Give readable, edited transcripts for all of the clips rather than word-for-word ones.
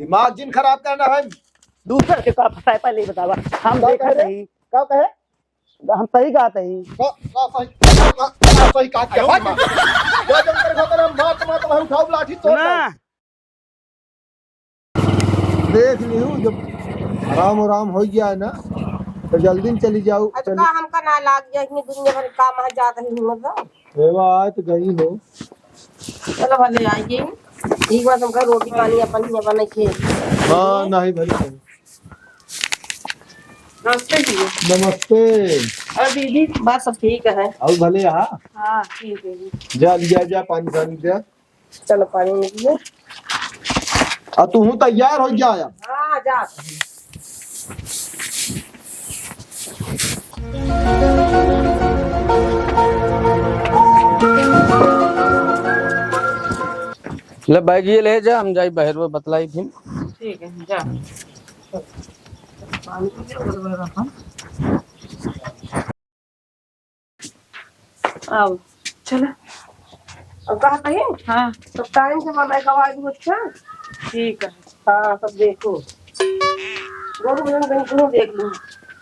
दिमाग जिन खराब करना है। दूसरे के का फसाए पहले ही बतावा। हम देखा नहीं क्या कहे हम सही कहते ही सही काट के जो जब तेरे घर तेरा मात मात हम उठाओ लाठी तोड़ ना देख लियो जब आराम हो गया है ना तो जल्दी में चली जाओ। अच्छा हमका ना लाग गया इतनी दुनिया भर काम है जाता ही मतलब सेवा आए तो गई हो। चलो भले आइए एक बार तुमका रोटी पानी अपन ही बना के। हाँ नहीं भले नमस्ते जी। नमस्ते। और दीदी बात सब ठीक है। और भले यहाँ हाँ ठीक है जी। जा लिया जा पानी पानी दे। चलो पानी में दिए। तू तैयार हो जाया। हाँ जा ले बैग ये ले जा हम जाई बाहर में बतलाई फिर। ठीक है जा पानी अब चलो अब कहा कहीं। हाँ तो टाइम से बनाए कवाई अच्छा ठीक है। हाँ सब देखो देख लूँ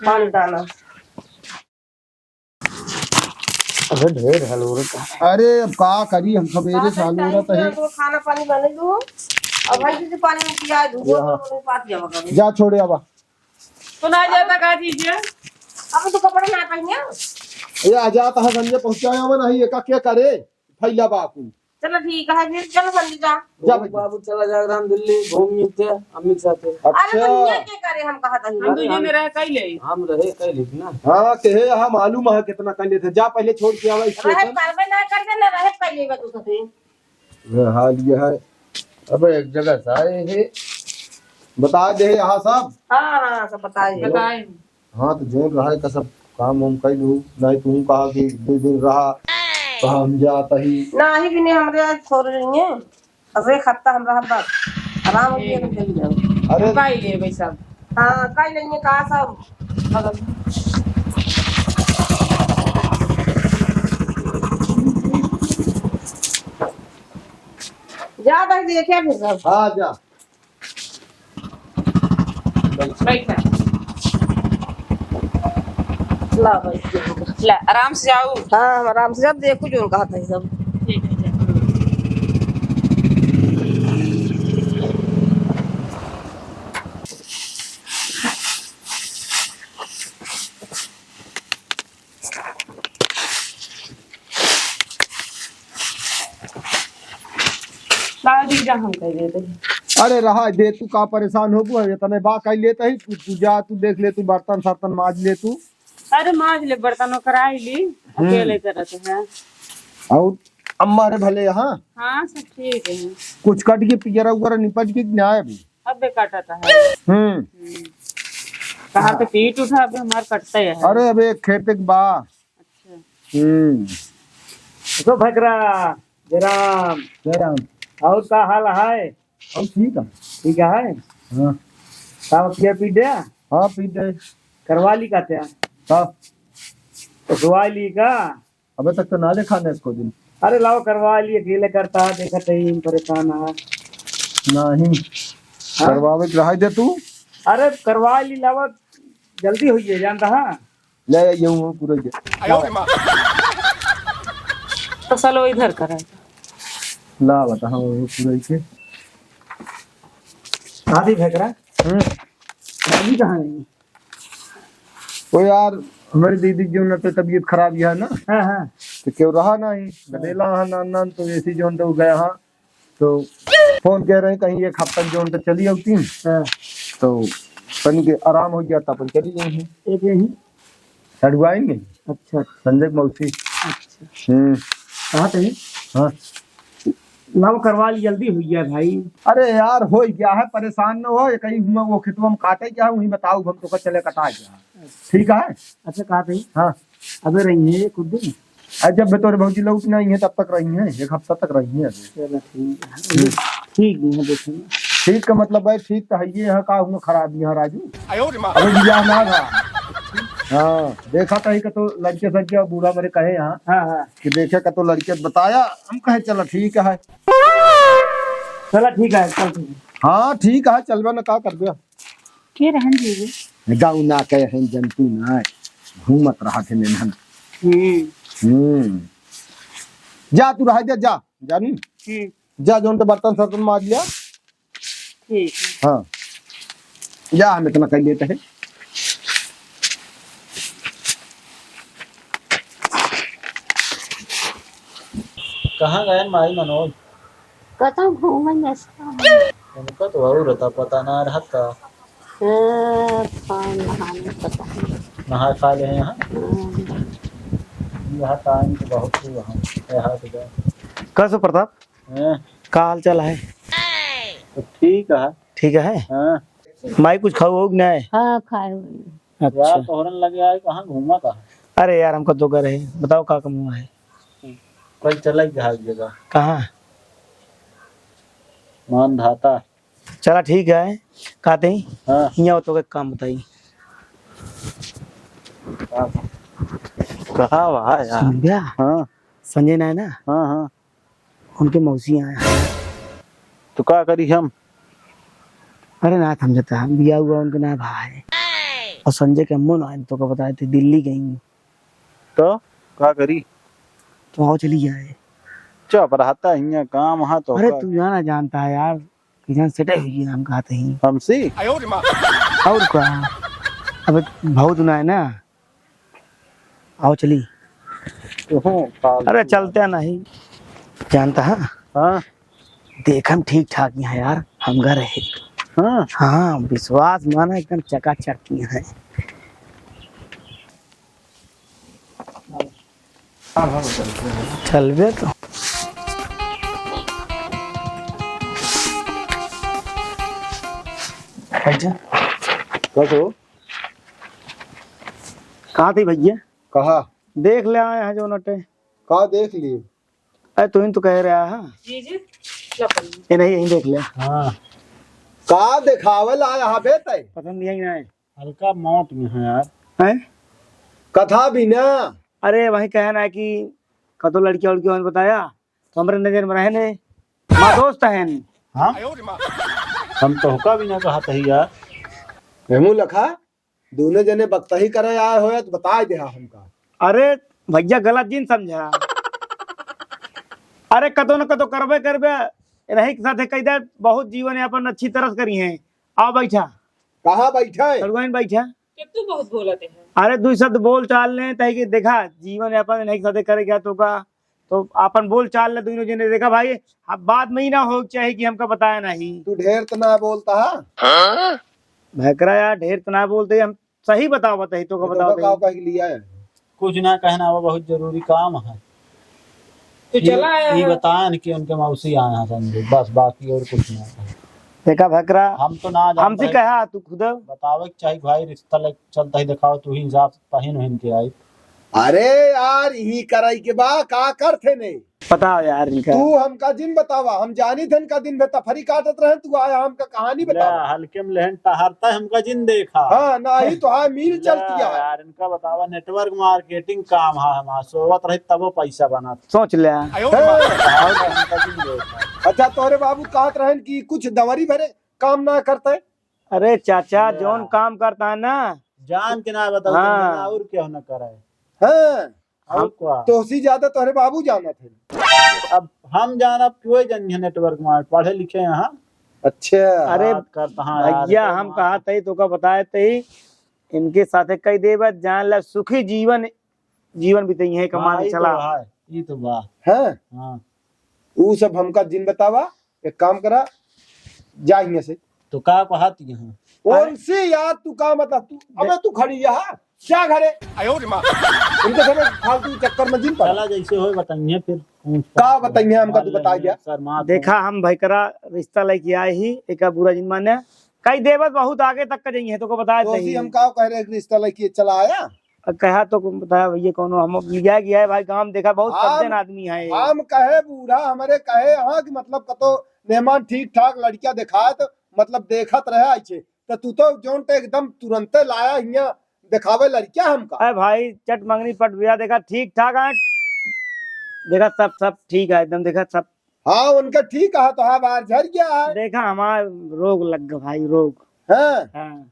पानी डाला। अरे ढेर हलवा अरे अब का करी हम सवेरे चालू रहता है। तो खाना पानी बने दो अब भाई किसी पानी में पिया दूँ पास जावा जा छोड़े अब तो ना जाता का चीज है। अब तो कपड़े ना पहनिया ये आ जाता है गंजे पहुंचाया वो नहीं का क्या करे फैला बाकू। चलो ठीक है फिर चलो संजी जा बाबू चला जाएगा हम दिल्ली घूम थे अम्मी के साथ। अरे दुनिया के करे हम कहा था हम दुनिया में रह कई ले हम रहे कई लिखना। हाँ कहे यहाँ मालूम है कितना कर लेते जा पहले छोड़ के आवा रहे स्टेशन। करबे ना कर दे ना रहे पहले का तू सते हाल ये है। अब एक जगह से आए है बता दे यहाँ सब। हाँ हाँ सब बताए। हाँ तो जोड़ रहा है का सब काम हम कर लू नहीं तू कहा कि 2 दिन रहा तो हम जाता ही ना ही भी नहीं हमरे आज छोड़ रही है अब एक हफ्ता हम रहा बस आराम हो गया तो चली जाओ। अरे काई ले भाई सब। हाँ काई लेंगे कहा सब ज्यादा देखे फिर सब। हाँ जा बैठा ला भाई ला आराम से जाओ। हाँ हम आराम से जब देखो जो कहा था सब। ठीक है हम कह देते। अरे रहा दे तू का परेशान हो तने बा कर लेता ही तू जा तू देख ले तू बर्तन सर्तन माज ले तू। अरे माज ले बर्तनों कराई ली अकेले करते हैं। और अम्मा रे भले यहाँ। हाँ सब ठीक है। कुछ कट के पियरा उगरा निपट के न्याय भी अब काटा है। कहा पे पीट उठा अब हमार कटता है। अरे अबे खेत के बा। अच्छा तो भकरा जराम जयराम और का हाल है। अब ठीक है। ठीक है हाँ साहब क्या पी दे। हाँ पी दे करवा ली का त्या हाँ तो दुआ ली का। अबे तक तो नाले खाने इसको दिन। अरे लाओ करवा ली अकेले करता है देखा नहीं परेशान है नहीं करवावे के रहा दे तू। अरे करवा ली लाओ जल्दी हुई है जानता है ले यूं पूरा जे तो चलो इधर करें। ला बता हाँ वो पूरा के आधी भकरा अभी कहाँ नहीं। ओ यार हमारी दीदी जो ना तो तबीयत खराब है ना। हाँ हाँ तो क्यों रहा नहीं गदेला हाँ नान तो ऐसी जो तो गया हाँ तो फोन कह रहे हैं कहीं एक हफ्ता जो तो चली होती तो पनी के आराम हो गया था अपन चली गई हैं एक यही। चढ़वाएंगे। अच्छा संजय मौसी। अच्छा कहाँ थे। हाँ लाओ करवा ली जल्दी हुई है भाई। अरे यार हो क्या है परेशान न हो कहीं वो खेतवा में काटे क्या वही बताओ हम तो चले कटा गया ठीक है। अच्छा कहा थे। हाँ अबे रही है कुछ दिन। जब बेतौर भौजी लोग नहीं है तब तक रही है 1 हफ्ता तक रही है। चलो ठीक नहीं है देखेंगे। ठीक का मतलब भाई ठीक तो है ये है का खराबी है राजू। अबे बियाह ना था। हाँ देखा था ही का तो लड़के सड़के बूढ़ा मेरे कहे यहाँ। हाँ हाँ कि देखे का तो लड़के बताया हम कहे चलो ठीक है। चलो ठीक है चल ठीक है। हाँ ठीक है, चलवा ना का कर दिया के रहन दीजिए। गाँव ना कहे हैं जंतु ना घूमत रहा थे नेहन। जा तू रह जा, जा जानू जा, जो तो बर्तन सर्तन माज लिया। ठीक है। हाँ जा, हम इतना कर लेते हैं। कहाँ गए माई मनोज? कतौ घूमन नसता उनका तो और रहता पता ना रहता। नहाने पता नहीं। नहा खा ले यहाँ हाँ। यहाँ टाइम तो बहुत ही वहाँ यहाँ तो गए। कैसे प्रताप हैं? का हाल चाल है? तो ठीक है। ठीक है। हाँ माई कुछ खाओ हो ना है? हाँ खाए हुए। अच्छा। यार तोहरन लगे आए कहाँ घूमा था? अरे यार हमको तो घर है, बताओ का कम हुआ है? कल चला गया एक जगह कहाँ? मान धाता। चला ठीक है, कहते ही हाँ यहाँ तो एक काम बताई। कहाँ वहाँ यार? सुन गया? हाँ संजय ना है ना, हाँ हाँ। उनके मौसी आए हैं। तो क्या करी हम? अरे ना समझता, बिया हुआ उनके ना भाई है। और संजय के अम्मो ना है, तो बताए थे दिल्ली गई, तो क्या करी? तो आओ चली जाए। चुप रहता है काम वहाँ तो। अरे तू जाना जानता है यार, किसान सेटे हुई है, हम कहते ही हमसे और क्या। अब बहुत ना है ना, आओ चली। अरे चलते नहीं जानता है। हाँ देखम ठीक ठाक यहाँ यार, हम घर है। हाँ हाँ विश्वास माना एकदम चकाचक की है। चल बे तो अच्छा। तो कहाँ थी भैया? कहा देख ले आए हैं जो नटे। का देख लिए? अरे तू ही तो कह रहा है। जी जी लो पढ़िए। ये नहीं, यही देख ले। हाँ। का दिखावल आया हा बेटे? पसंद यही ना है? हल्का मौत में है यार। हैं? कथा भी ना। अरे वही कहना है कि कतो लड़की उड़की उन्होंने बताया तो हमारे नजर में रहे ने, माँ दोस्त है। हाँ हम तो हुक्का भी ना कहा था यार। हेमू लखा दोनों जने बक्तही करे आए हो तो बता दे हमका। अरे भैया गलत जिन समझा। अरे कतो न कतो करबे करबे रही के साथ कई दे बहुत जीवन यापन अच्छी तरह करी है। आओ बैठा। कहाँ बैठा है? सड़ुआइन बैठा। कि तू बहुत बोलते हैं। अरे दू शब्द बोल चाल ले तही कि देखा जीवन यापन नहीं साथे करे क्या तो का, तो अपन बोल चाल ले दोनों जने देखा भाई। अब बाद में ही ना हो चाहिए कि हमका बताया नहीं। तू ढेर तो ना बोलता है। भैकरा यार ढेर तो ना बोलते, हम सही बताओ बताई तो का बताओ का कह लिया है? कुछ ना कहना, वो बहुत जरूरी काम है। तू चला आया ये है। बताया न कि उनके मौसी आए हैं समझे, बस बाकी और कुछ नहीं। देखा भैकरा हम तो ना हमसे कहा तू खुद बतावे कि चाहे भाई रिश्ता लग चलता ही दिखाओ, तू ही हिसाब से पहन वहन के आई। अरे यार यही कराई के बा का करते नहीं पता यार इनका। तू हमका दिन बतावा, हम जानी थे का दिन में तफरी काटत रहे, तू आया हमका कहानी बतावा। हल्के में लहन टहरता है हमका जिन देखा। हाँ नहीं तो हाँ मील चलती है यार इनका बतावा नेटवर्क मार्केटिंग काम है हमारा, सोवत रहे तब वो पैसा बना। सोच ले। अच्छा तोरे बाबू कहत रहे कि कुछ दवरी भरे काम ना करते। अरे चाचा जोन काम करता है ना जान के ना बताओ। हाँ। और क्या ना करे। हाँ और क्या? तो उसी ज्यादा तोरे बाबू जाना थे। अब हम जाना क्यों जानिए नेटवर्क में, पढ़े लिखे यहाँ। अच्छा अरे करता भैया हम कहा तही तो का बताए तही इनके साथे कई देव जान ला सुखी जीवन जीवन बीते है कमा के चला। ये तो वाह। हाँ हाँ वो सब हमका दिन बतावा। एक काम करा जा यहाँ से। तो का कहती यहाँ उनसे यार तू का मतलब तू अबे तू खड़ी यहाँ क्या घरे उनके समय फालतू चक्कर में जिन चला जैसे हो बताइए फिर का बताइए हमका तू बता दिया। शर्मा देखा हम भैकरा रिश्ता लेके आए ही एक बुरा जिन माने कई देवत बहुत आगे तक का जाइए तो को बताया तो तही। हम का कह रहे रिश्ता लेके चला आया। कहा तो बताया भैया कौन हम लिया गया है भाई काम देखा बहुत हम- सज्जन आदमी है। हम कहे बूढ़ा हमारे कहे हाँ कि मतलब कतो मेहमान ठीक ठाक लड़किया दिखाए तो मतलब देखत रहे आइछे तो तू तो जोन ते एकदम तुरंते लाया हिया दिखावे लड़किया हमका। अरे भाई चट मंगनी पट बिया देखा ठीक ठाक है, देखा सब सब ठीक है एकदम, देखा सब हाँ उनका ठीक कहा तो हाँ बाहर झड़ गया है। देखा हमारा रोग लग गया भाई, रोग। हाँ हाँ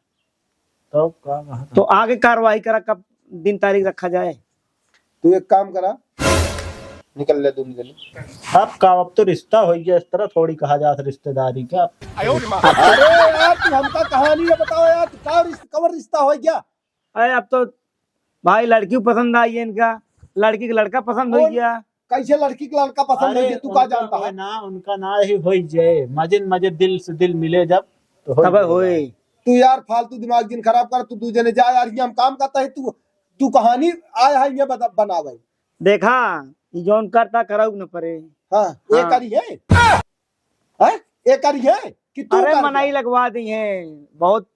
तो क्या कहा तो आगे कार्रवाई करा, कब दिन तारीख रखा जाए। तू एक काम करा, निकल ले तू निकल ले। अब तो रिश्ता हो गया, इस तरह थोड़ी कहा जाता रिश्तेदारी क्या। अरे यार तू हमका कहानी है बताओ यार, कवर रिश्ता हो गया। अरे अब तो भाई लड़की पसंद आई है इनका, लड़की का लड़का पसंद हो गया। कैसे लड़की का लड़का पसंद है तू का जानता है ना, उनका ना ही हो जाए, मजे मजे दिल से दिल मिले जब तो तब होए। तू यार फालतू दिमाग दिन खराब कर, तू दूजे ने जा यार, ये हम काम करता है, तू कहानी आया है ये बनावे। देखा ये जौन करता कराऊ न परे। हाँ एक करी है, एक करी है कि तू अरे कर मनाई लगवा दी है, बहुत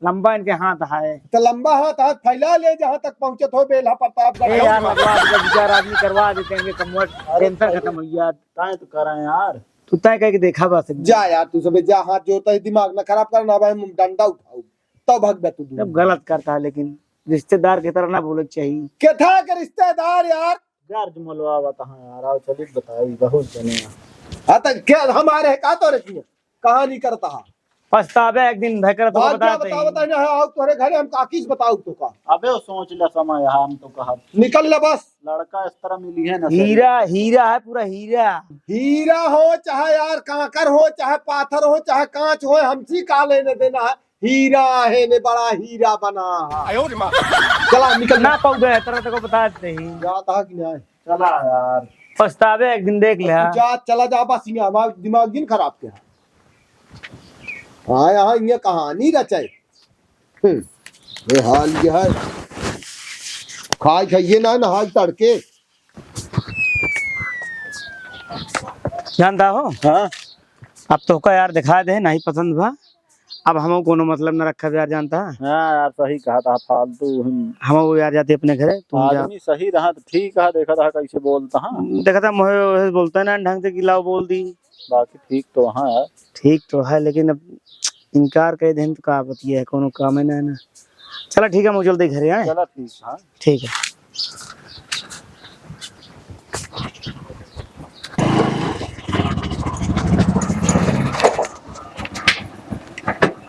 लंबा इनके हाथ है। तो लंबा हाथ फैला ले जहाँ तक पहुँचे तो बेला प्रताप। ए यार लगवा दे, बेचारा आदमी करवा देते हैं, कमवट टेंशन खत्म हो गया। ताए तो कर रहे हैं यार, तू तय कह के देखा बस। जा यार तू सब जा, हाथ जोड़ता है, दिमाग ना खराब करना भाई, डंडा उठाओ तो भग बे तू। जब गलत करता है लेकिन रिश्तेदार की तरह ना बोलना चाहिए। क्या था के रिश्तेदार यार, यार जो मलवा बता यार, आओ चलिए बताइए बहुत जने। हाँ तो क्या हमारे का तो रखिए कहानी करता है, पछतावे एक दिन भकर तो बताते हैं। बता ना आओ तुम्हारे घरे हम काकीज बताओ तो का। अबे वो सोच ले समय है, हम तो कहा निकल ले बस। लड़का इस तरह मिली है ना, हीरा हीरा है, पूरा हीरा। हीरा हो चाहे यार कांकर हो, चाहे पाथर हो, चाहे कांच हो, हमसी का लेने देना है। हीरा है ने बड़ा हीरा बना है। चला निकल ना पौधे तरह को बताते ही जाता कि नहीं। चला यार, पछतावे एक दिन देख ले। जा चला जा बस, हमारा दिमाग दिन खराब किया। हाँ यहाँ ये कहानी रचाए, ये हाल ये है, खाए खाइए ना नहा तड़के। जानता हो हाँ अब तो का यार दिखा दे नहीं पसंद बा, अब हम कोनो मतलब न रखा यार, जानता है। हाँ यार सही कहा था, फालतू हम वो यार जाते अपने घरे, तुम जा। आदमी सही रहा तो ठीक है, देखा था कैसे बोलता। हाँ देखा था मोहे बोलता है ना ढंग से, गिलाव बोल दी। बाकी ठीक तो हाँ यार, ठीक तो है लेकिन अब इनकार कर दे तो का बतिया है, कोनो काम है ना। चला ठीक है, मुझे जल्दी घरे आए। चला ठीक। हाँ ठीक है।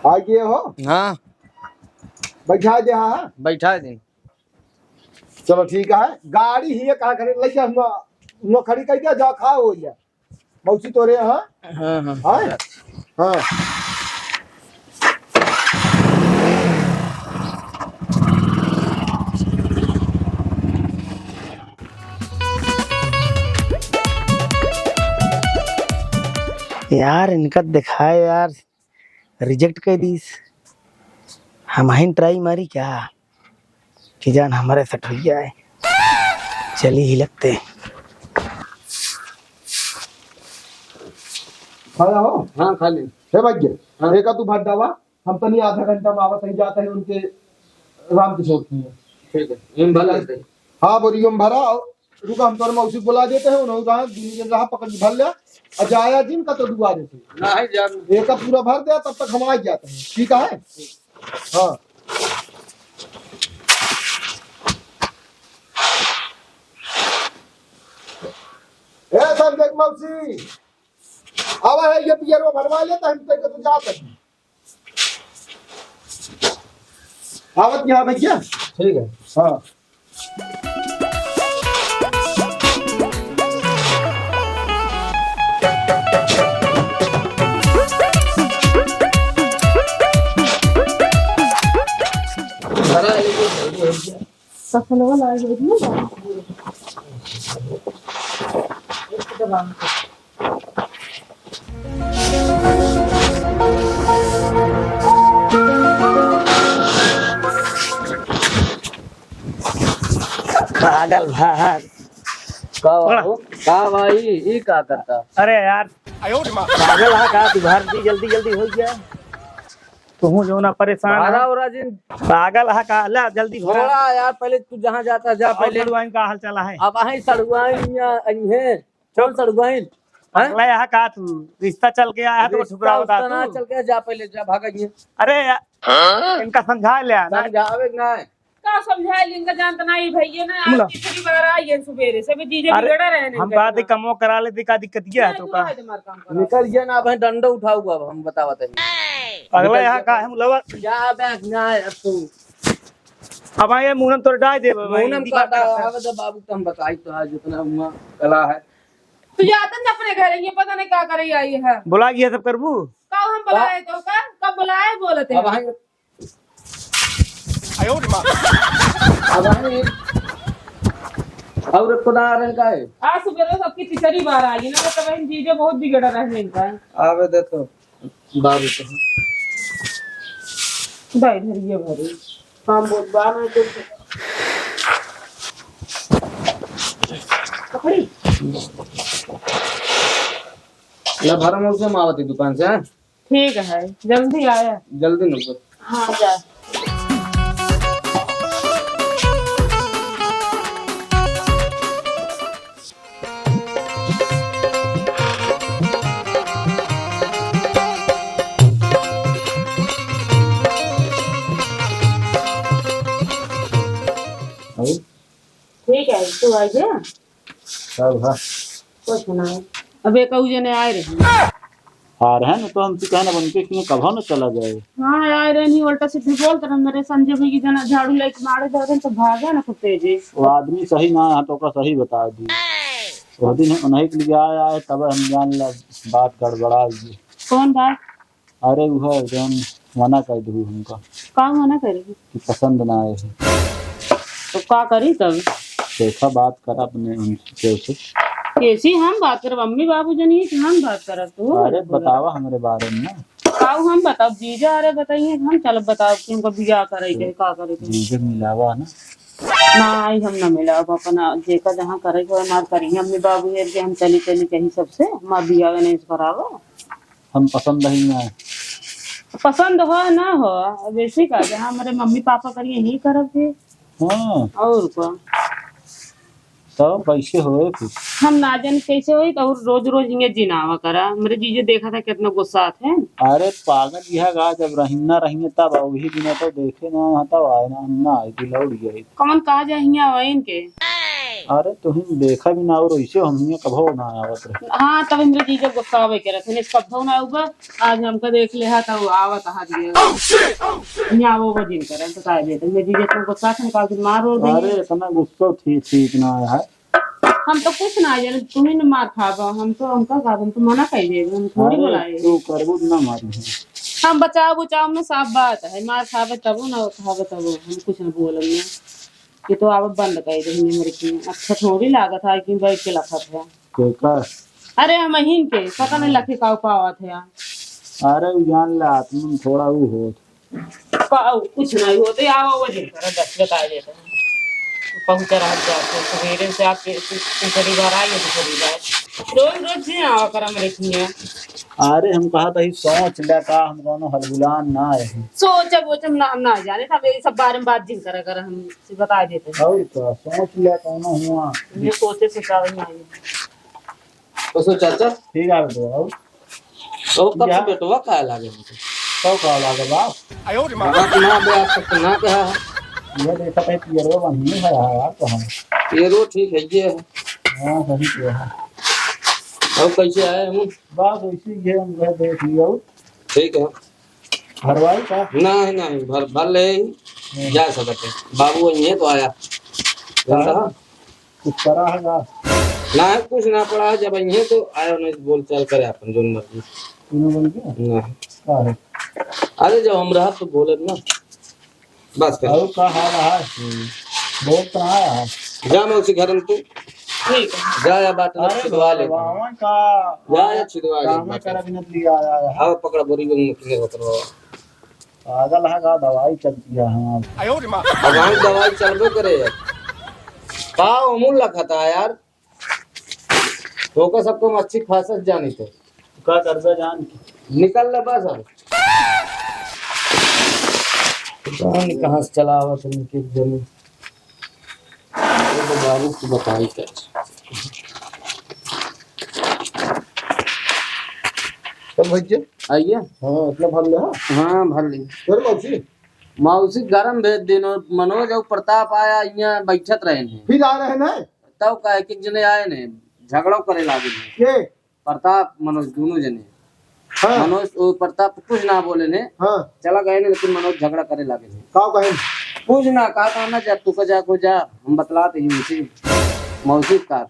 आगे हो हाँ बैठा दे। हाँ बैठा दे। चलो ठीक है, गाड़ी ही कहा खड़े लग जा, नो खड़ी कर दिया, जा खा हो गया मौसी तोरे। हाँ हाँ हाँ हाँ हाँ यार इनका दिखाए यार, रिजेक्ट कर दी। हम ही ट्राई मारी क्या कि जान हमारे सेट हो गया है, चली ही लगते। खाया हो। हाँ खा ले। हे भाग्य एक तू भाग दावा, हम तो नहीं आधा घंटा में आवत ही जाते हैं उनके राम किशोर की। ठीक है इन भला से। हाँ बोरियो में भरा, रुका हम तोरे मौसी बुला देते हैं, उन्होंने कहा दिन रहा पकड़ के भर लिया, अजाया जिन का तो दुआ देते नहीं जान एक का पूरा भर दिया, तब तक हम आ जाते हैं। ठीक है हाँ ए सब देख मौसी आवा है, ये पियर में भरवा लेता है, तो जा सकते आवत यहाँ भैया। ठीक है। हाँ भरा है ये जल्दी हो गया। सफलवा लाए हो दिया पागल भाग। का भाई ये का करता। अरे यार पागल है का, तू भर दी जल्दी जल्दी हो गया। तू जो ना परेशान भरा है। और जिन पागल है का, ला जल्दी भरा। थोड़ा यार पहले तू जहाँ जाता जा पहले पहले। दुआइन का हाल चला है। अब અહીં सड़ुआइन या અહીં चल सड़ुआइन अगला यहाँ का तू रिश्ता चल के आया तो ठुकरा होता ना तू। चल के जा पहले जा भागा ये अरे यार, इनका समझा लिया ना। समझावे ना का समझाए लिंगा जानता नहीं भैया ना आज तीसरी बार आई है सुबेरे से भी चीजें बिगड़ा रहे हैं हम बात ही कमो करा लेते का दिक्कत क्या है तो का निकल गया ना भाई डंडा उठाऊंगा अब हम बतावत है अगला यहाँ का हम लवा जा बैठ ना अब तू अब आए मुनम तोड़ डाल दे मोनम काटा आवे तो बाबू तुम बताई तो आज जितना हुआ कला है तू जाता ना अपने घर ये पता नहीं क्या करे आई है बुला गया सब करबू कब हम बुलाए तो का कब बुलाए बोलते अब हैं हम अब हम और खुदा रहे का है आज सुबह सबकी तीसरी बार आई है ना तो बहन चीजें बहुत बिगड़ रहे हैं इनका आवे दे तो बाबू तो भाई धरिए भरी हम बहुत बार में तो कपड़ी ला भरम से मावती दुकान से हैं? ठीक है जल्दी आया जल्दी निकल हाँ जा ठीक है तू आ जा सब है कुछ ना अबे कऊ जने आए रहे आ रहे हैं ना तो हमसे कहना बन के कि कब न चला जाए। हाँ आए रहे नहीं उल्टा सीधे बोलते रहे मेरे संजय भाई की जना झाड़ू लेके मारे जा रहे तो भागा ना कुत्ते जी वो आदमी सही ना है तो का सही बता दी वो दिन उन्हीं के लिए आया है तब हम जान ला बात गड़बड़ा गई। कौन बात अरे वो है जौन मना कर दू हमका काम मना करेगी कि पसंद ना आए है तो क्या करी तब देखा बात कर अपने उनसे कैसे। कैसी हम बात कर मम्मी बाबू जनी कि हम बात कर तू अरे बतावा हमारे बारे में ना काऊ हम बताओ जीजा अरे बताइए हम चल बताओ कि हमको बियाह करे के का करे के जीजे मिलावा ना ना आई हम ना मिला अब अपना जेका जहाँ करे के मार करी मम्मी बाबू ये के हम चली चली कहीं सबसे मां बियाह नहीं करावा हम पसंद नहीं आए पसंद हो ना हो वैसे का जहाँ हमारे मम्मी पापा करिए यही करब थे हाँ और क्या तो कैसे होए फिर हम ना जान कैसे हुई तो रोज रोज ये जिनावा करा मेरे जीजे देखा था कितना गुस्सा थे अरे पागल यह गा जब रहीना रहीने तब वही दिन तो देखे ना तब आए ना आई थी लौट गई कौन कहा जाए वहीं के अरे तुम देखा भी ना और वैसे हम कभो ना आवत रहे। हाँ तब मेरे जीजे गुस्सा आवे के रहे थे कब ना हुआ आज हमको देख ले है तो आवत हा दिया वो दिन करे तो काय देते मेरे जीजे इतना गुस्सा था निकाल के मार और अरे इतना गुस्सा ठीक ना है हम तो कुछ ना जाने तुम्हें न मार खावा हम तो हमका का हम तो मना कर दे हम थोड़ी बुलाए तू करबू ना मारी हम बचाओ बचाओ में साफ बात है मार खावे तब ना खावे तब हम कुछ न बोलेंगे कि तो आप बंद कर दे मेरे की अच्छा थोड़ी लागत है कि बैठ के लखत है का अरे हम हिन के पता नहीं लखे का पावा थे अरे जान ले आत्म थोड़ा वो हो कुछ नहीं होते आओ वो दिन कर 10 बता देते हैं पहुंचा रहा जाते सवेरे से आप दूसरी बार आइए दूसरी बार रोज रोज जी आओ कर हम रखिए अरे हम कहा था सोच ले का हम दोनों हलगुलान ना है सोच वो हम ना जाने तब ये सब बारे में बात जिन कर हम बता देते हैं और क्या सोच ले कौन हुआ ये सोचे सोचा नहीं आई तो सो चाचा ठीक है तो तो कब से बेटवा का लागे मुझे तो का लगा बाप बात ना बे आप तक ना कहा ये देखा है पियरो बनी है यार तो हम ये रो ठीक है ये हां सही किया है अब कैसे आए हम बस वैसे ये हम गए देख लियो ठीक है भरवाई का नहीं नहीं भर भर ले जा सकते बाबू ये तो आया जानता कुछ करा है ना कुछ ना पड़ा जब ये तो आया नहीं बोल चाल करे अपन जो मर्जी तीनों बन गया ना का है अरे जब हम रहा तो बोले ना बस कर और का हाल है बहुत कहां है जा मैं उसी घर में तू ठीक है जा या बात अरे छिदवा ले बाबा का जा या छिदवा काम ले करा बिना लिया आया हाँ पकड़ा बोरी को मुझे करवा पागल है का दवाई चलती है हम अब हम दवाई चलबे करे का अमूल रखा था यार तो का सबको अच्छी खासा जानी थे का करबे जान निकल ले बस अब जान कहां से चला हुआ तुम के जमीन तो बाबू को बताई कर तब भैया आइए हाँ इतना भर ले हाँ हाँ भर ली फिर मौसी मौसी गरम भेज दिन और मनोज और प्रताप आया यहाँ बैठत रहे ने फिर आ रहे ना तब का एक एक जने आए ने झगड़ो करे लागे ने के प्रताप मनोज दोनों जने हाँ मनोज और प्रताप कुछ ना बोले ने हाँ चला गए ने लेकिन मनोज झगड़ा करे लागे ने का कहे कुछ ना कहा ना जा तू जा को जा हम बतलाते ही उनसे मौसी का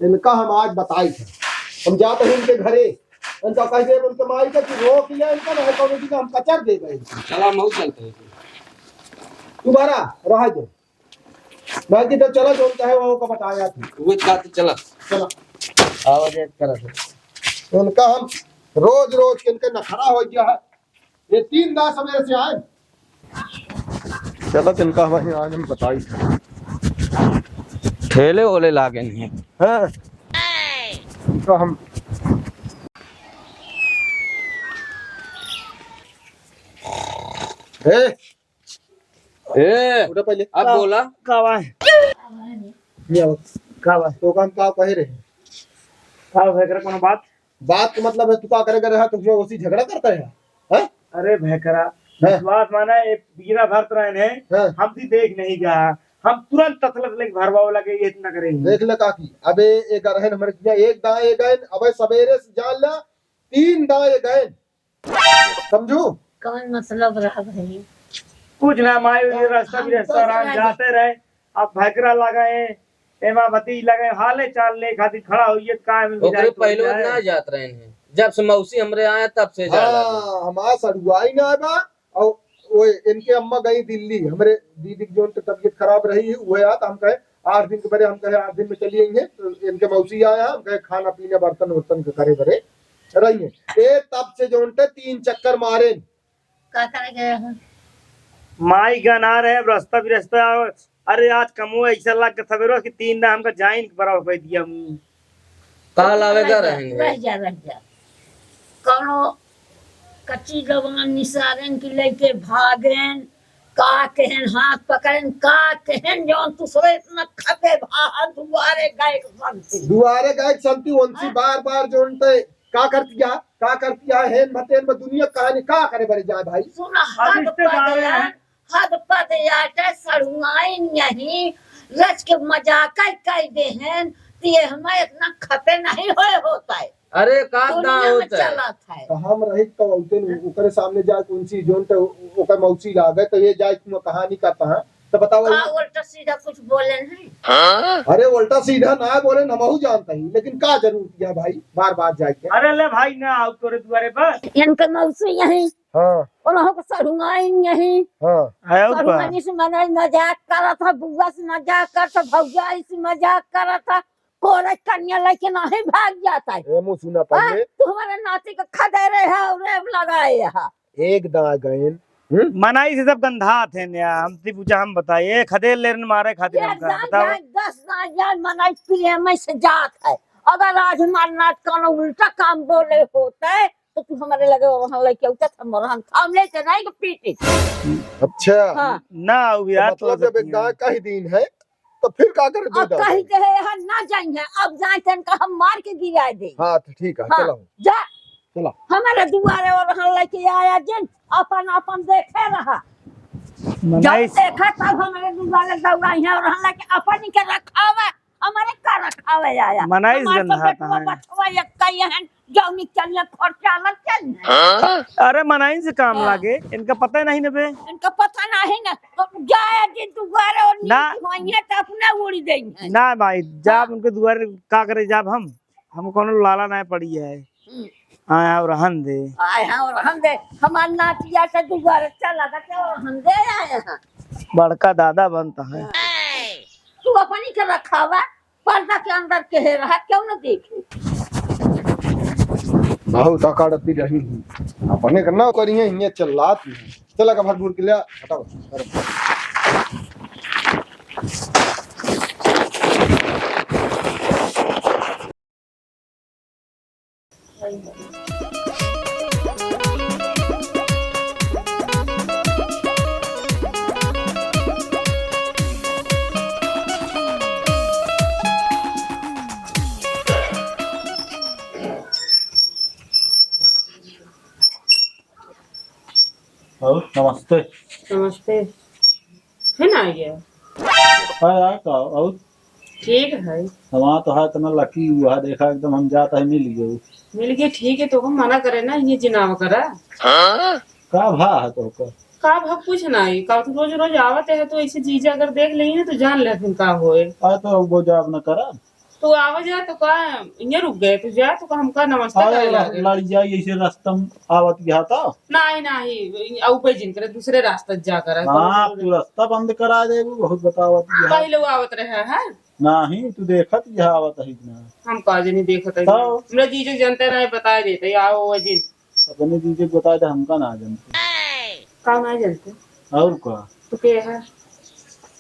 इनका हम आज बताई थे हम जाते हैं इनके घरे उनका कह दे उनके माई का कि रोक लिया इनका ना कमेटी का हम कचर दे गए चला मऊ चलते हैं तुम्हारा रहा जो बाकी तो चला जो उनका है वो का बताया थी वो खाते चला चला आवाज करा उनका हम रोज रोज के इनके नखरा हो गया है ये 3 दास सवेरे से आए चलो इनका हमारे आज हम बताई ठेले ओले लागे नहीं हाँ तो हम ए उठो पहले अब बोला कावा ये आओ कावा तो काम का कहे रहे कावा भैकरा कोनो बात बात का मतलब है तू का करेगा रहा तो जो उसी झगड़ा करता है हैं अरे भैकरा विश्वास माना एक बीरा भरत रहे ने हाँ। हम भी देख नहीं गया हम तुरंत तसलत लेके भरवाओ लगे ये इतना करेंगे देख ले काकी अबे एक रहन हमारे किया एक दाएं गए अबे सवेरे से जान ला 3 दाएं गए समझो कौन मतलब रहा भाई कुछ ना माई ये रास्ता भी रास्ता आराम जाते रहे अब भैकरा लगाए एमा भती लगाए हाले चाल ले खातिर खड़ा होइए काय में ओकरे पहले ना जात रहे हैं जब से मौसी हमरे आए तब से जा हाँ हमारा सड़ुआई ना बा और वो इनके अम्मा गई दिल्ली हमारे दीदी की जो तबीयत खराब रही है वो याद हम कहे 8 दिन के बड़े हम कहे 8 दिन में चली आएंगे तो इनके मौसी आया हम कहे खाना पीना बर्तन वर्तन के करे बड़े रहिए ए तब से जो 3 चक्कर मारे का करे गया है माई गना रहे रास्ता भी रास्ता अरे आज कमो ऐसा लग के सवेरो कि 3 ना हमका जाइन बराबर कर दिया मुंह काल आवेगा रहेंगे रह जा कौनो कच्ची जवान निसारन की लेके भागेन का कहन हाथ पकड़न का कहन जौन तू सोए इतना खपे भाहा दुआरे गए संती उनसी बार बार जो का करती है मतेन में दुनिया कहानी का करे बरे जाए भाई सुना हद पद याटे सड़ुआई नहीं रच के मजाक कह दे हैं ते हमें इतना खपे नहीं होता है अरे का ना होता है चला था तो हम रही तो ओकरे सामने जाए कौनसी जोन तो ओकर मौसी लागे तो ये जाए तुम कहानी करता है तो बताओ का उल्टा सीधा कुछ बोले नहीं अरे उल्टा सीधा ना बोले नमहू जानता ही लेकिन का जरूर किया भाई बार बार जाके अरे ले भाई ना आओ तोरे दुआरे पर इनके मौसी यही हाँ और हम सड़ुआई यही हाँ आयो सड़ुआई से मैंने मजाक करा था बुआ से मजाक कर था भौजा से मजाक करा था कोरे कन्या लेके नहीं भाग जाता है ए मुंह सुना पहले तू हमारे नाती का खदेरे है और रेब लगाए है एक दांत गए मनाई से सब गंधा थे ने हमसे पूछा हम बताइए खदेल लेन मारे खातिर ये हमका जान बताओ जान 10 ना जान मनाई प्रेम से जात है अगर आज हमारे नात का उल्टा काम बोले होता है तो तू हमारे लगे वहां लेके उठा हम थाम ले के नहीं पीटी अच्छा हाँ ना आओ यार तो मतलब एक दांत का ही दिन है तो फिर का करे दो अब कहीं के है यहाँ ना जाएंगे अब जाए तनका हम मार के गिरा दे हाँ तो ठीक है हाँ, चलो जा चलो हमारे दुआरे और वहां लेके आया जिन अपन अपन देखे रहा मनाई जब देखा तब हमारे दुआरे दौड़ाई है और वहां लेके अपन ही के रखावे हमारे का रखावे आया मनाई हमारे गंधा तो बेटवा है। बचवा एक कई हैं जौनी चलिए खर्चा अलग चल अरे मनाई से काम लागे इनका पता ही नहीं ने बे इनका पता नहीं ना तो जाए जिन दुआरे और ना। नीचे तो अपने उड़ी देंगे ना भाई जाब उनके दुआरे का करे जाब हम कोनो लाला नहीं पड़ी है आया और हन दे आए हैं और हम दे हमारे नातिया से दुआरे चला था और हम दे आए हैं बड़का दादा बनता है तू अपनी के रखावा पर्दा के अंदर के रहा क्यों न देखे बहुत अकाड़ती रही अपने करना करिए ये चल्लात चला का भरपूर के लिए हटाओ और नमस्ते। नमस्ते। फिर आ गया। है यार का और ठीक है। हमारा तो है इतना लकी हुआ है, देखा एकदम हम जाता है मिल गए। मिल गया ठीक है, तो हम मना करे ना ये जिनाव करा। का भा है तो का का भाव कुछ नहीं का, तो रोज रोज आवत है तो ऐसे जीजा अगर देख लेंगे ना तो जान ले फिर का होए। तो वो जॉब न करा तो आवा जा तो का ये रुक गए तो जा तो का हमका नमस्ते करे लागे। लड़ जाई ऐसे रास्तम आवत गया था। नहीं नहीं औ पे जिन करे दूसरे रास्ते जा कर हाँ तू रास्ता बंद करा दे बहुत बतावत गया पहले वो आवत रहे है। नहीं तू देखत यह आवत है ना। हम काज नहीं देखत है। तो? हमरा जीजा जानते रहे बता देते आओ वो जिन अपने दीजिए बता दे हमका ना जानते का नहीं जानते। और का तो के है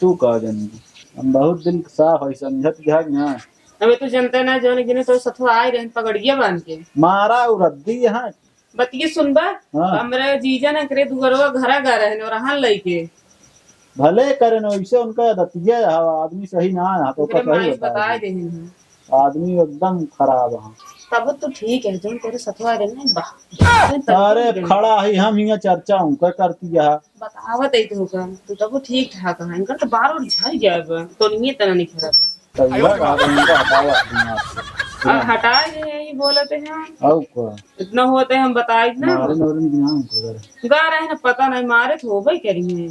तू का जानती हम बहुत दिल साफ है समझत गया ना। हमें तो जनता ना जो गिने तो सथवा आए रहे पकड़िए बांध के मारा और रद्दी यहाँ बतिये सुनबा। हाँ। हमरे जीजा ने करे दुगरवा घरा गा रहे और हां लइके भले करे न वैसे उनका रतिया आदमी सही ना है तो का ओकरे सही माई बता बताए दे। दे आदमी एकदम खराब है। तब तो ठीक है जो तेरे सथवा रहे ना बा अरे खड़ा है हम यहाँ चर्चा हूँ क्या करती है बतावत है तो का तो तब ठीक ठाक है इनका तो बार बार झाई गया तो नहीं तना नहीं खराब तब इनका हटावा दुनिया से। अब हटाए ये बोलते हैं और का इतना होते हैं हम बताए ना मारे नौरन बिना हमको करे गा रहे हैं पता नहीं मारे तो हो भाई करी है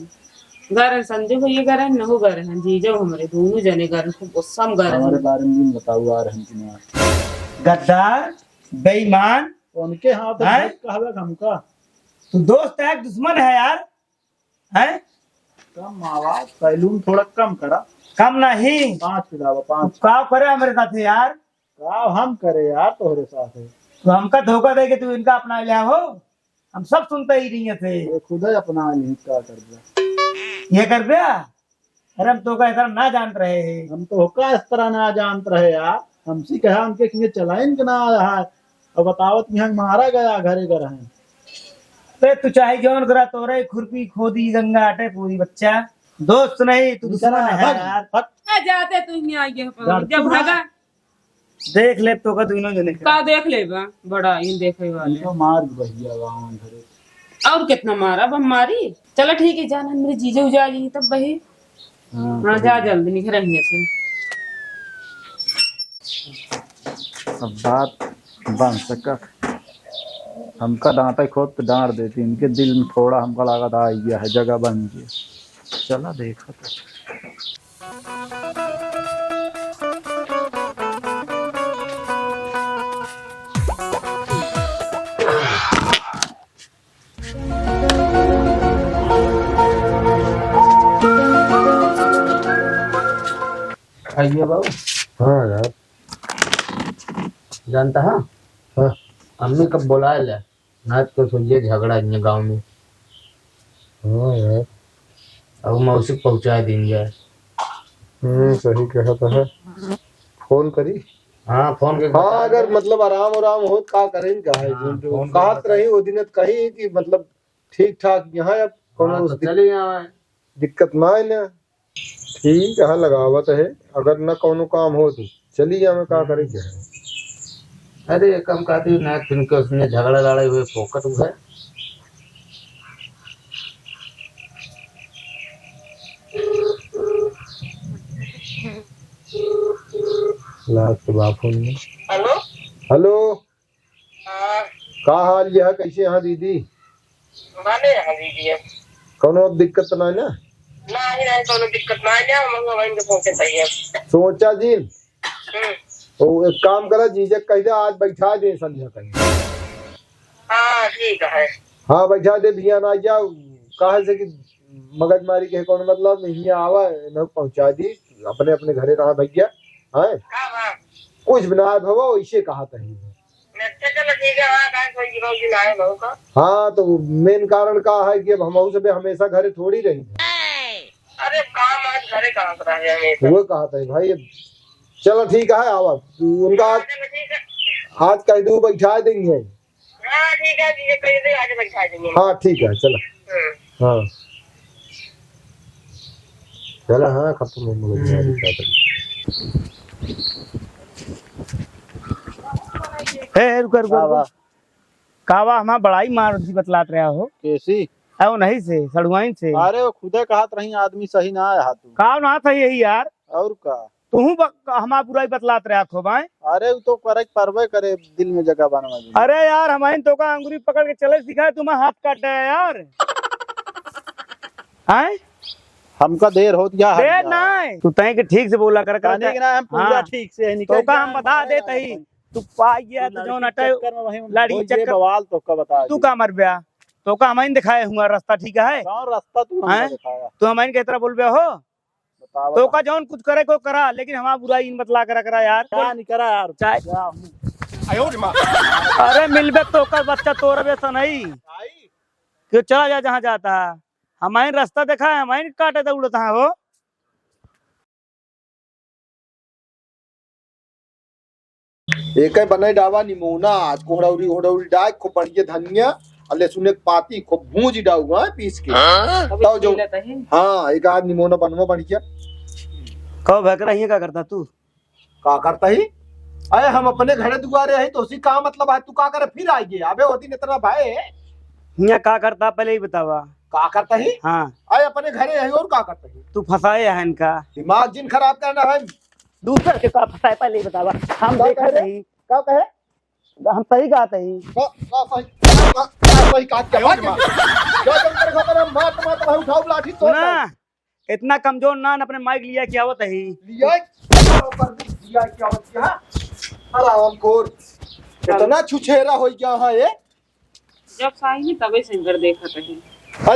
गा रहे संजय भैया गा रहे हैं न गा रहे हैं जीजा हमारे दोनों जने गा रहे हैं गुस्सा में गा रहे हमारे हैं। बारे में भी बताओ आ रहे हैं कि नहीं गद्दार बेईमान। उनके हाथ हैं? कहवे हमका तू दोस्त है कि दुश्मन है यार? है कम आवाज सैलून थोड़ा कम करा। कम नहीं 5 पिलावा 5 का करे हमारे साथ यार। का हम करे यार तोहरे साथ है तो हमका धोखा दे के तू इनका अपना लिया हो। हम सब सुनते ही नहीं थे। ये खुद ही अपना नहीं क्या कर दिया। ये कर दिया। अरे हम तो का इतना ना जान रहे हैं। हम तो होका इस तरह ना जानत रहे यार हमसे कहा उनके किए चलाइन के ना रहा है और बतावत यहाँ मारा गया घरे घर है। तो तू चाहे जौन करा तोरे खुरपी खोदी गंगा आटे पूरी बच्चा दोस्त नहीं तू दुश्मन है यार। जाते तू नहीं आ गया जब भागा देख ले तो का दोनों जने का देख ले बा बड़ा इन देखे वाले तो मार भैया गाँव घरे और कितना मारा अब हम मारी। चलो ठीक है जाना मेरे जीजे उजा जी तब वही हाँ जा जल्दी निकल रही से। अब बात बन सका हमका डांटा खोद तो डांट देती इनके दिल में थोड़ा हमका लगा था आ गया है जगह बन गई। चला देखा तो आइए बाबू। हाँ यार जानता है हाँ अम्मी कब बुलाए ले नाच को सोचिए झगड़ा इन गांव में हाँ यार अब मौसी पहुंचा देंगे। सही कहता है फोन करी। हाँ फोन के हाँ अगर मतलब आराम आराम हो का करें का है हाँ, जो फोन कहत कर रही वो दिन कही कि मतलब ठीक ठाक यहाँ अब कोनो हाँ, उस तो चलिए आए। दिक्कत ना है ना। ठीक है लगावत है अगर न कोनो काम हो तो चलिए हमें का करे क्या है। अरे कम कहती ना फिर के उसने झगड़ा लड़ाई हुए फोकट हुआ है। लास्ट बात फोन में। हेलो हेलो का हाल यह कैसे यहाँ दीदी माने यहाँ दीजिए कोनो अब दिक्कत तो नहीं ना। नहीं कोनो दिक्कत नहीं है हम मोबाइल के फोन से सही है। सोचा जी तो एक काम करा जीजक कह दे आज बैठा दे संध्या कहीं। हाँ ठीक है। हाँ बैठा दे भैया ना जाओ कहा से कि मगजमारी के कौन मतलब नहीं आवा न पहुंचा दी अपने अपने घरे रहा भैया है कुछ बना भवा वैसे कहा था चलो ठीक है। हाँ तो मेन कारण का है कि अब हम सब हमेशा घरे थोड़ी रही अरे काम आज घरे कहाँ करा है हमेशा। वो कहा था भाई चलो ठीक है आवा तू उनका आज कह दू बैठा देंगे। हाँ ठीक है जी कहीं दे आगे बैठा देंगे। हाँ ठीक है चलो हाँ चलो हाँ खत्म हो रुक रुक कावा हमारा बड़ाई मार बतलात रहा हो। कैसी है वो नहीं से सड़ुआइन से अरे वो खुदे कहत रही आदमी सही ना आया तू का ना था यही यार और का तू हमारा बुराई बतलात रहा खो भाई अरे वो तो करे परवे करे दिल में जगह बनवा दे अरे यार हमारे तो का अंगुरी पकड़ के चले सिखाए तुम्हें हाथ काटे है यार हैं हमका देर हो दिया देर नहीं तू तय के ठीक से बोला कर कहने के ना हम पूरा हाँ। ठीक से तो का हम बता देते ही तू पा गया तो जो नटे लड़ी चक्कर बवाल तो का बता तू का मर गया तो का हमारे दिखाए हुआ रास्ता ठीक है कौन रास्ता तू हैं? हमको दिखाया तू हमारे के तरह बोल बे हो बता तो का जौन कुछ करे को करा लेकिन हमारा बुराई इन बतला करा यार क्या नहीं करा यार चाहे जा, अरे मिलबे तो का बच्चा तोड़ बे नहीं क्यों चला जा जहाँ जाता है हमारे रास्ता देखा है हमारे काटे तो उड़ता है वो एक बनाई डावा निमोना आज कोहड़ौरी होड़ौरी डाय खूब बढ़िया धनिया अल्ले सुने पाती खूब भूंज डाऊंगा पीस के तो जो हाँ एक आध निमोना बनवा बढ़िया कहो भकरा ये क्या करता तू का करता ही अरे हम अपने घरे दुआरे है तो उसी का मतलब है तू का करे फिर आइए अबे वो दिन इतना भाई यहाँ का करता पहले ही बतावा का करता ही हाँ अरे अपने घरे है और का करता ही तू फंसाए है इनका दिमाग जिन खराब करना है दूसरे के का फंसाए पहले ही बतावा हम देखा नहीं का कहे हम सही कहते ही सही काट के भाग जो जब तेरे खबर है मात मात भाई उठाओ लाठी तो ना इतना कमजोर ना अपने माइक लिया क्या होता ही लिया लिया क्या होता है आराम खोर कितना छुछेरा हो गया है ये जब साही में तबे सिंगर देखा कहीं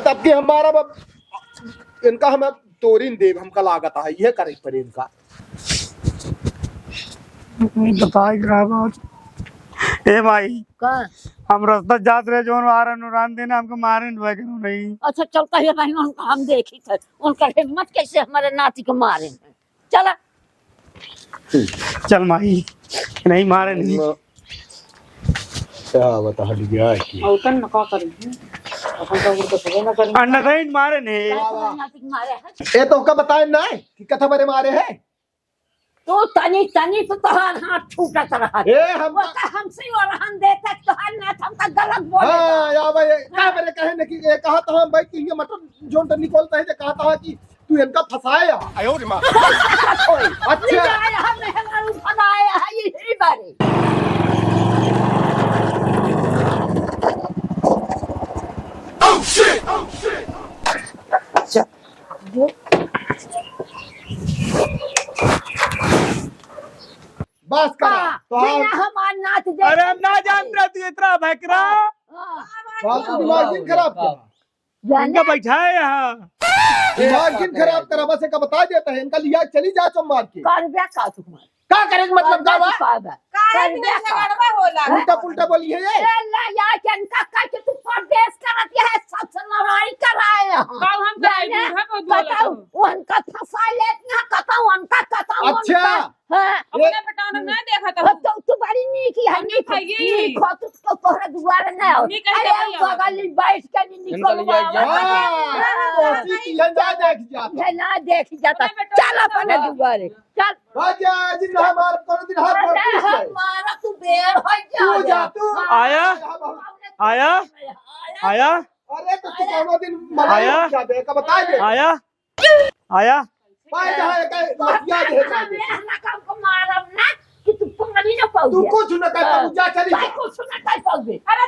तब के हमारा इनका हमें तोरिन देव हमका लागत है ये करे पर इनका बताए ए भाई का हम रास्ता जात रहे जो आ रहे नुरान देने हमको मारे नहीं अच्छा चलता है नहीं उनका हम देखी थे उनका हिम्मत कैसे हमारे नाती को मारे हैं चला चल माई नहीं मारे नहीं क्या बता दिया कि औतन न का करी अपन तो उनको सजा न करी अंडा नहीं मारे नहीं नाती को मारे हैं ए तो का बताए ना कि कथा बारे मारे हैं तो तनी तनी तो तोहार हाथ छूटत रहा ए हम वो तो हमसे और हम देते तोहार नाथ हमका गलत बोले हां या भाई का बारे कहे न कि ये कहा था हम भाई कि ये मटन जोन तो निकलता है जो कहा था कि तू इनका फसाया आयो रे मां अच्छा हमने हमारे फसाया है ये बारे बस करा तो बिना हमार नाथ दे अरे हम ना जान रहे तू इतना भकरा फालतू दिमाग जिन खराब किया इनका बैठा है यहाँ दिमाग जिन खराब करा बस का बता देता है इनका लिया चली जा तुम मार के कर ब्या का तुम्हारे का करेंगे मतलब का बा कर ब्या का उल्टा पुल्टा बोली है ये अल्लाह या जनका का के तू परदेश करत है सबसे लड़ाई कराए का हम जाने को बोला बताओ उनका फसा लेत ना कताऊ उनका कताऊ अच्छा हां अपने बेटा ने देखा था तो तू बड़ी नीकी है हमने खाई खत तो तोहरे दुआरे ना हो नी कह के भैया बगल बैठ के निकलवा कोसी की लंजा देख जा ये ना देख जाता चल अपने दुआरे चल राजा जिन हमार कर दिन हाथ पर पीस गए हमारा तू बेर हो तू जा तू आया आया आया अरे तो तू कोनो दिन मलाई आया? क्या दे का बता दे आया आया पाए जहां एक लफिया दे का दे ना काम को मारब ना कि तू पानी ना पाऊ तू कुछ न कर तू जा चली भाई कुछ ना कर पाऊ अरे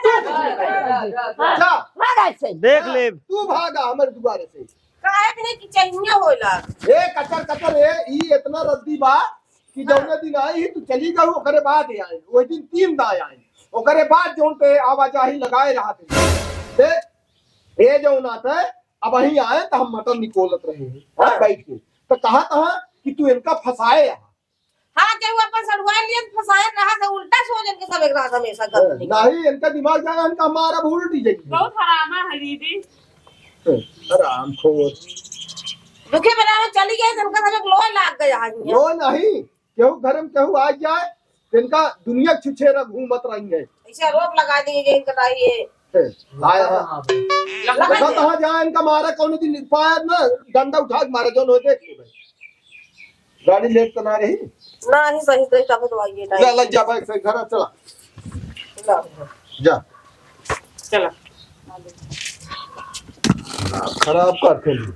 जा भागा से देख ले तू भागा हमारे दुआरे से काहे भी नहीं कि चाहिए होला ए कचर कचर ए ई इतना रद्दी बा कि जौने दिन आई तू चली गई ओकरे बाद आई ओई दिन 3 दा आई ओकरे बाद जोन पे आवाजाही लगाए रहा थे ए जो ना था अब वहीं आए तो हम मटन निकोलत रहे हैं बैठ के तो कहा कि तू इनका फसाए हाँ केहू अपन सड़ुआ लिए फसाए रहा से उल्टा सोच के सब एक रात हमेशा करते नहीं इनका दिमाग जाना इनका हमारा उल्टी जाएगी बहुत हरामा है दीदी आराम खोर दुखे बनावे चली गए इनका सब एक लोहे लाग गया है लो नहीं केहू घर में केहू आ जाए इनका दुनिया छुछेरा घूमत रही है ऐसे रोक लगा देंगे इनका ये लगा कहाँ जाए इनका मारा कौन दिन पाया ना डंडा उठा के मारा जो देख ले भाई गाड़ी लेट तो ना रही ना ही सही सही सब तो आइए जा लग जा भाई से घर चला जा चला खराब करते हैं